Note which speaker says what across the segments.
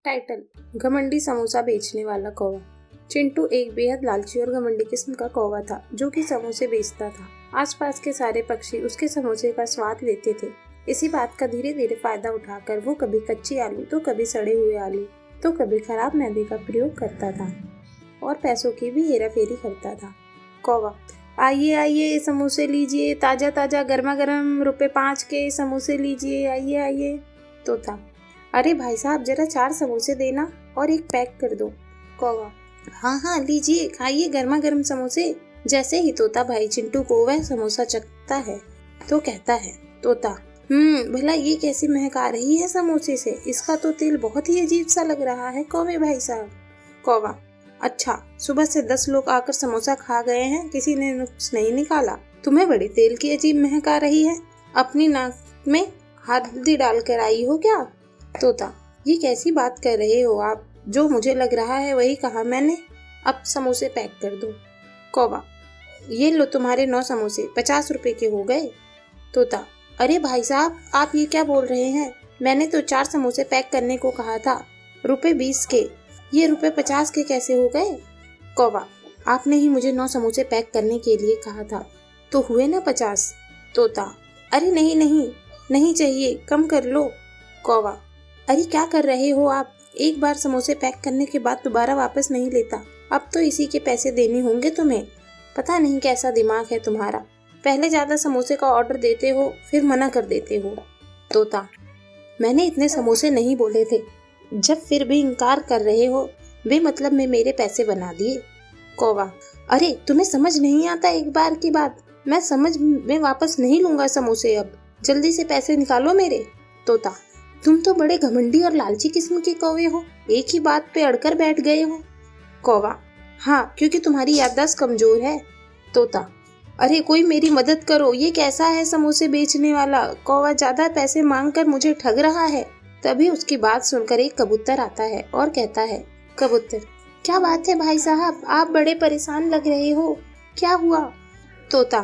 Speaker 1: Title: घमंडी समोसा बेचने वाला कौवा। चिंटू एक बेहद लालची और घमंडी किस्म का कौवा था जो कि समोसे बेचता था। आसपास के सारे पक्षी उसके समोसे का स्वाद लेते थे। इसी बात का धीरे धीरे फायदा उठाकर वो कभी कच्ची आलू तो कभी सड़े हुए आलू तो कभी खराब मैदे का प्रयोग करता था और पैसों की भी हेराफेरी करता था। कौवा: आइए आइए समोसे लीजिए, ताजा ताजा गर्मा गर्म ₹5 के समोसे लीजिए, आइए आइए। तोता: अरे भाई साहब, जरा 4 समोसे देना और एक पैक कर दो। कौवा: हाँ हाँ लीजिए, खाइए गर्मा गर्म समोसे। जैसे ही तोता भाई चिंटू को वह समोसा चखता है तो कहता है तोता: भला ये कैसी महक आ रही है समोसे से, इसका तो तेल बहुत ही अजीब सा लग रहा है कौवे भाई साहब। कौवा: अच्छा, सुबह से 10 लोग आकर समोसा खा गए हैं, किसी ने नुक्स नहीं निकाला, तुम्हें बड़ी तेल की अजीब महक आ रही है, अपनी नाक में हल्दी डालकर आई हो क्या? तोता: ये कैसी बात कर रहे हो आप, जो मुझे लग रहा है वही कहा मैंने, अब समोसे पैक कर दो। कौवा: ये लो तुम्हारे 9 समोसे, 50 रुपए के हो गए। तोता: अरे भाई साहब, आप ये क्या बोल रहे हैं, मैंने तो 4 समोसे पैक करने को कहा था, ₹20 के, ये ₹50 के कैसे हो गए? कौवा: आपने ही मुझे 9 समोसे पैक करने के लिए कहा था, तो हुए ना 50। तोता: अरे नहीं नहीं, नहीं चाहिए, कम कर लो। कौवा: अरे क्या कर रहे हो आप, एक बार समोसे पैक करने के बाद दोबारा वापस नहीं लेता, अब तो इसी के पैसे देने होंगे तुम्हें, पता नहीं कैसा दिमाग है तुम्हारा, पहले ज्यादा समोसे का ऑर्डर देते हो फिर मना कर देते हो। तोता: मैंने इतने समोसे नहीं बोले थे, जब फिर भी इनकार कर रहे हो, बेमतलब में मेरे पैसे बना दिए। कौवा: अरे तुम्हें समझ नहीं आता एक बार की बात, मैं समझ में वापस नहीं लूंगा समोसे, अब जल्दी से पैसे निकालो मेरे। तोता: तुम तो बड़े घमंडी और लालची किस्म के कौवे हो, एक ही बात पे अड़कर बैठ गए हो। कौवा: हाँ, क्योंकि तुम्हारी याददाश्त कमजोर है। तोता: अरे कोई मेरी मदद करो, ये कैसा है समोसे बेचने वाला, कौवा ज्यादा पैसे मांगकर मुझे ठग रहा है। तभी उसकी बात सुनकर एक कबूतर आता है और कहता है। कबूतर: क्या बात है भाई साहब, आप बड़े परेशान लग रहे हो, क्या हुआ? तोता: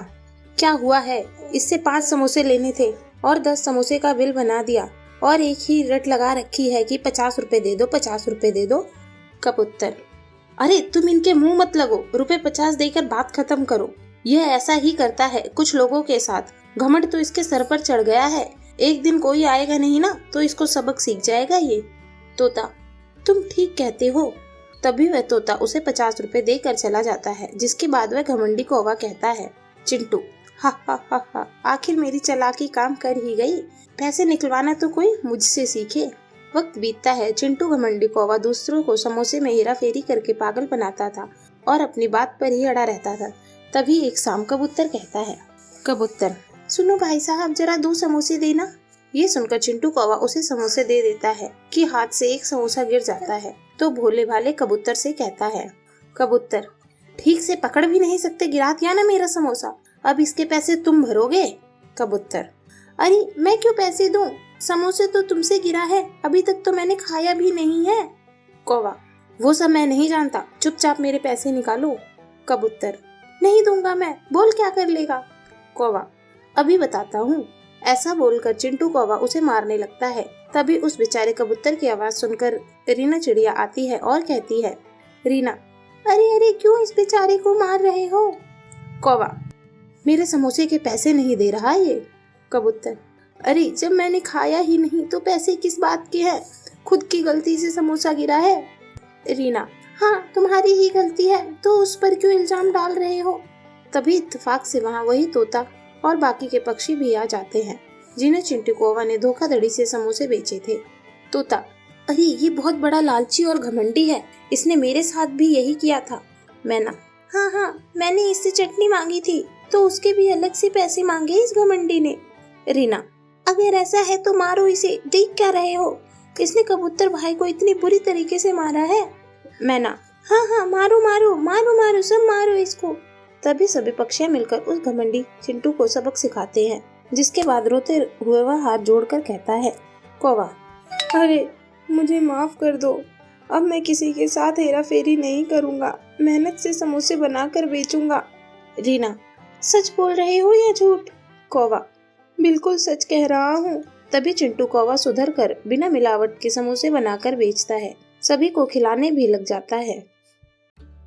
Speaker 1: क्या हुआ है, इससे 5 समोसे लेने थे और 10 समोसे का बिल बना दिया और एक ही रट लगा रखी है कि 50 रुपए दे दो, 50 रुपए दे दो। कबूतर: अरे तुम इनके मुंह मत लगो, ₹50 देकर बात खत्म करो, यह ऐसा ही करता है कुछ लोगों के साथ, घमंड तो इसके सर पर चढ़ गया है, एक दिन कोई आएगा नहीं ना तो इसको सबक सीख जाएगा ये। तोता: तुम ठीक कहते हो। तभी वह तोता उसे 50 रुपए देकर चला जाता है, जिसके बाद वह घमंडी कौवा कहता है। चिंटू: हा हा हा हा, आखिर मेरी चालाकी काम कर ही गई, पैसे निकलवाना तो कोई मुझसे सीखे। वक्त बीतता है, चिंटू घमंडी कौवा दूसरों को समोसे में हेरा फेरी करके पागल बनाता था और अपनी बात पर ही अड़ा रहता था। तभी एक शाम कबूतर कहता है। कबूतर: सुनो भाई साहब, जरा 2 समोसे देना। ये सुनकर चिंटू कौवा उसे समोसे दे देता है कि हाथ से एक समोसा गिर जाता है तो भोले भाले कबूतर से कहता है। कबूतर: ठीक से पकड़ भी नहीं सकते, गिरा दिया ना मेरा समोसा, अब इसके पैसे तुम भरोगे। कबूतर: अरे मैं क्यों पैसे दूं, समोसे तो तुमसे गिरा है, अभी तक तो मैंने खाया भी नहीं है। कौवा: वो सब मैं नहीं जानता, चुपचाप मेरे पैसे निकालो। कबूतर: नहीं दूंगा मैं, बोल क्या कर लेगा। कौवा: अभी बताता हूँ। ऐसा बोलकर चिंटू कौवा उसे मारने लगता है। तभी उस बेचारे कबूतर की आवाज सुनकर रीना चिड़िया आती है और कहती है। रीना: अरे अरे क्यों इस बेचारे को मार रहे हो? कौवा: मेरे समोसे के पैसे नहीं दे रहा ये। कबूतर: अरे जब मैंने खाया ही नहीं तो पैसे किस बात के हैं, खुद की गलती से समोसा गिरा है। रीना: हाँ तुम्हारी ही गलती है, तो उस पर क्यों इल्जाम डाल रहे हो? तभी इत्तेफाक से वहाँ वही तोता और बाकी के पक्षी भी आ जाते हैं, जिन्हें चिंटू कौवा ने धोखाधड़ी से समोसे बेचे थे। तोता: अरे ये बहुत बड़ा लालची और घमंडी है, इसने मेरे साथ भी यही किया था। मैना: हाँ हाँ, मैंने इससे चटनी मांगी थी तो उसके भी अलग से पैसे मांगे इस घमंडी ने। रीना: अगर ऐसा है तो मारो इसे, देख क्या रहे हो, इसने कबूतर भाई को इतनी बुरी तरीके से मारा है। मैना: हाँ हाँ, मारो मारो मारो मारो, सब मारो इसको। तभी सभी पक्षियाँ मिलकर उस घमंडी चिंटू को सबक सिखाते हैं, जिसके बाद रोते हुए वह हाथ जोड़कर कहता है। कौवा: अरे मुझे माफ कर दो, अब मैं किसी के साथ हेरा फेरी नहीं करूँगा, मेहनत से समोसे बनाकर बेचूंगा। रीना: सच बोल रहे हो या झूठ? कौवा: बिल्कुल सच कह रहा हूँ, तभी चिंटू कौवा सुधर कर बिना मिलावट के समोसे बनाकर बेचता है। सभी को खिलाने भी लग जाता है।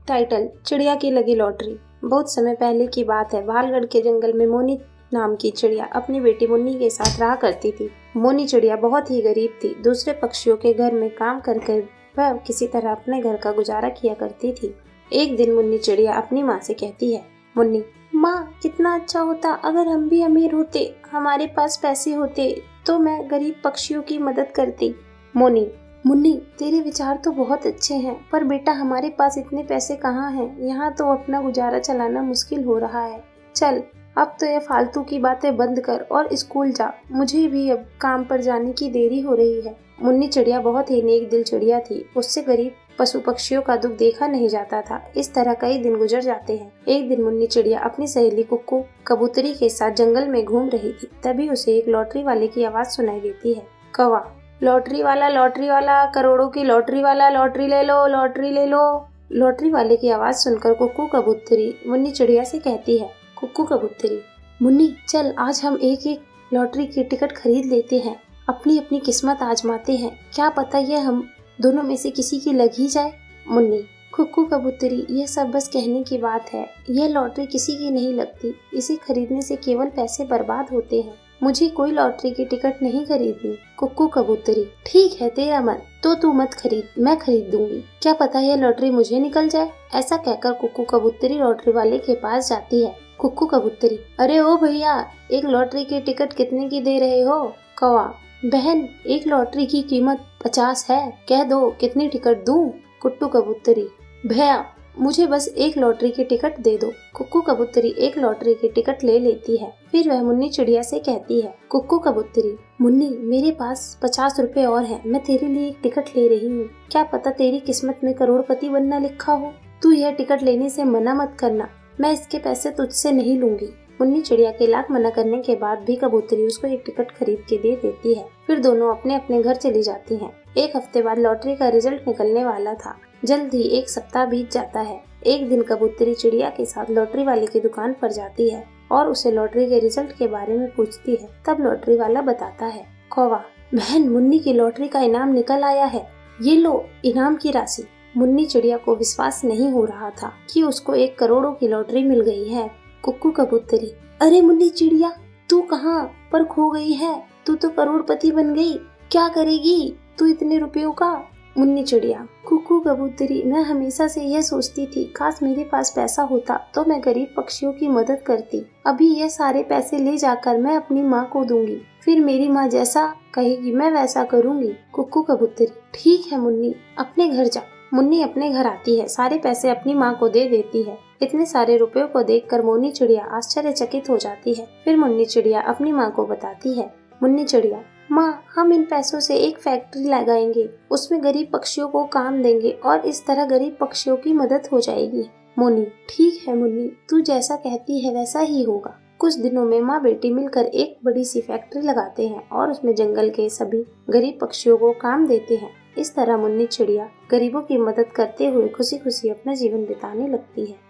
Speaker 1: टाइटल: चिड़िया की लगी लॉटरी। बहुत समय पहले की बात है। भालगढ़ के जंगल में मोनी नाम की चिड़िया अपनी बेटी मुन्नी के साथ रहा करती थी। मोनी चिड़िया बहुत ही गरीब थी। दूसरे पक्षियों के घर में काम कर वह किसी तरह अपने घर का गुजारा किया करती थी। एक दिन मुन्नी चिड़िया अपनी माँ से कहती है, मुन्नी, माँ, कितना अच्छा होता अगर हम भी अमीर होते, हमारे पास पैसे होते तो मैं गरीब पक्षियों की मदद करती। मोनी: मुन्नी, तेरे विचार तो बहुत अच्छे हैं, पर बेटा हमारे पास इतने पैसे कहाँ हैं? यहाँ तो अपना गुजारा चलाना मुश्किल हो रहा है। चल, अब तो ये फालतू की बातें बंद कर और स्कूल जा। मुझे भी अब काम पर जाने की देरी हो रही है। मुन्नी चिड़िया बहुत ही नेक दिल चिड़िया थी। उससे गरीब पशु पक्षियों का दुख देखा नहीं जाता था। इस तरह कई दिन गुजर जाते हैं। एक दिन मुन्नी चिड़िया अपनी सहेली कुक्कू कबूतरी के साथ जंगल में घूम रही थी। तभी उसे एक लॉटरी वाले की आवाज सुनाई देती है। कौवा: लॉटरी वाला, करोड़ों की लॉटरी वाला, लॉटरी ले लो, लॉटरी ले लो। लॉटरी वाले की आवाज सुनकर कुक्कू कबूतरी मुन्नी चिड़िया से कहती है, कुक्कू कबूतरी, मुन्नी, चल आज हम एक एक लॉटरी की टिकट खरीद लेते हैं, अपनी अपनी किस्मत आजमाते हैं, क्या पता ये हम दोनों में से किसी की लग ही जाए। मुन्नी: कुक्कू कबूतरी, यह सब बस कहने की बात है। यह लॉटरी किसी की नहीं लगती। इसे खरीदने से केवल पैसे बर्बाद होते हैं। मुझे कोई लॉटरी की टिकट नहीं खरीदनी। कुक्कू कबूतरी: ठीक है, तेरा मन, तो तू मत खरीद, मैं खरीद दूंगी। क्या पता यह लॉटरी मुझे निकल जाए। ऐसा कहकर कुक्कू कबूतरी लॉटरी वाले के पास जाती है। कुक्कू कबूतरी: अरे ओ भैया, एक लॉटरी की टिकट कितने की दे रहे हो? कौवा: बहन, एक लॉटरी की कीमत 50 है, कह दो कितनी टिकट दूं? कुट्टू कबूतरी: भैया, मुझे बस एक लॉटरी की टिकट दे दो। कुक्कू कबूतरी एक लॉटरी की टिकट ले लेती है। फिर वह मुन्नी चिड़िया से कहती है, कुक्कू कबूतरी, मुन्नी, मेरे पास 50 रुपए और हैं, मैं तेरे लिए एक टिकट ले रही हूँ। क्या पता तेरी किस्मत में करोड़पति बनना लिखा हो। तू यह टिकट लेने से मना मत करना, मैं इसके पैसे तुझसे नहीं लूंगी। मुन्नी चिड़िया के लाख मना करने के बाद भी कबूतरी उसको एक टिकट खरीद के दे देती है। फिर दोनों अपने अपने घर चली जाती हैं। एक हफ्ते बाद लॉटरी का रिजल्ट निकलने वाला था। जल्द ही एक सप्ताह बीत जाता है। एक दिन कबूतरी चिड़िया के साथ लॉटरी वाले की दुकान पर जाती है और उसे लॉटरी के रिजल्ट के बारे में पूछती है। तब लॉटरी वाला बताता है, कौवा, बहन, मुन्नी की लॉटरी का इनाम निकल आया है, ये लो इनाम की राशि। मुन्नी चिड़िया को विश्वास नहीं हो रहा था कि उसको 1 करोड़ की लॉटरी मिल गई है। कुक्कू कबूतरी: अरे मुन्नी चिड़िया, तू कहाँ पर खो गई है? तू तो करोड़पति बन गई, क्या करेगी तू इतने रुपयों का? मुन्नी चिड़िया: कुक्कू कबूतरी, मैं हमेशा से यह सोचती थी, काश मेरे पास पैसा होता तो मैं गरीब पक्षियों की मदद करती। अभी ये सारे पैसे ले जाकर मैं अपनी माँ को दूंगी, फिर मेरी माँ जैसा कहेगी मैं वैसा करूँगी। कुक्कू कबूतरी: ठीक है मुन्नी, अपने घर जा। मुन्नी अपने घर आती है, सारे पैसे अपनी माँ को दे देती है। इतने सारे रुपयों को देखकर मुन्नी चिड़िया आश्चर्यचकित हो जाती है। फिर मुन्नी चिड़िया अपनी माँ को बताती है। मुन्नी चिड़िया: माँ, हम इन पैसों से एक फैक्ट्री लगाएंगे, उसमें गरीब पक्षियों को काम देंगे और इस तरह गरीब पक्षियों की मदद हो जाएगी। मुन्नी: ठीक है मुन्नी, तू जैसा कहती है वैसा ही होगा। कुछ दिनों में माँ बेटी मिलकर एक बड़ी सी फैक्ट्री लगाते हैं और उसमें जंगल के सभी गरीब पक्षियों को काम देते हैं। इस तरह मुन्नी चिड़िया गरीबों की मदद करते हुए खुशी खुशी अपना जीवन बिताने लगती है।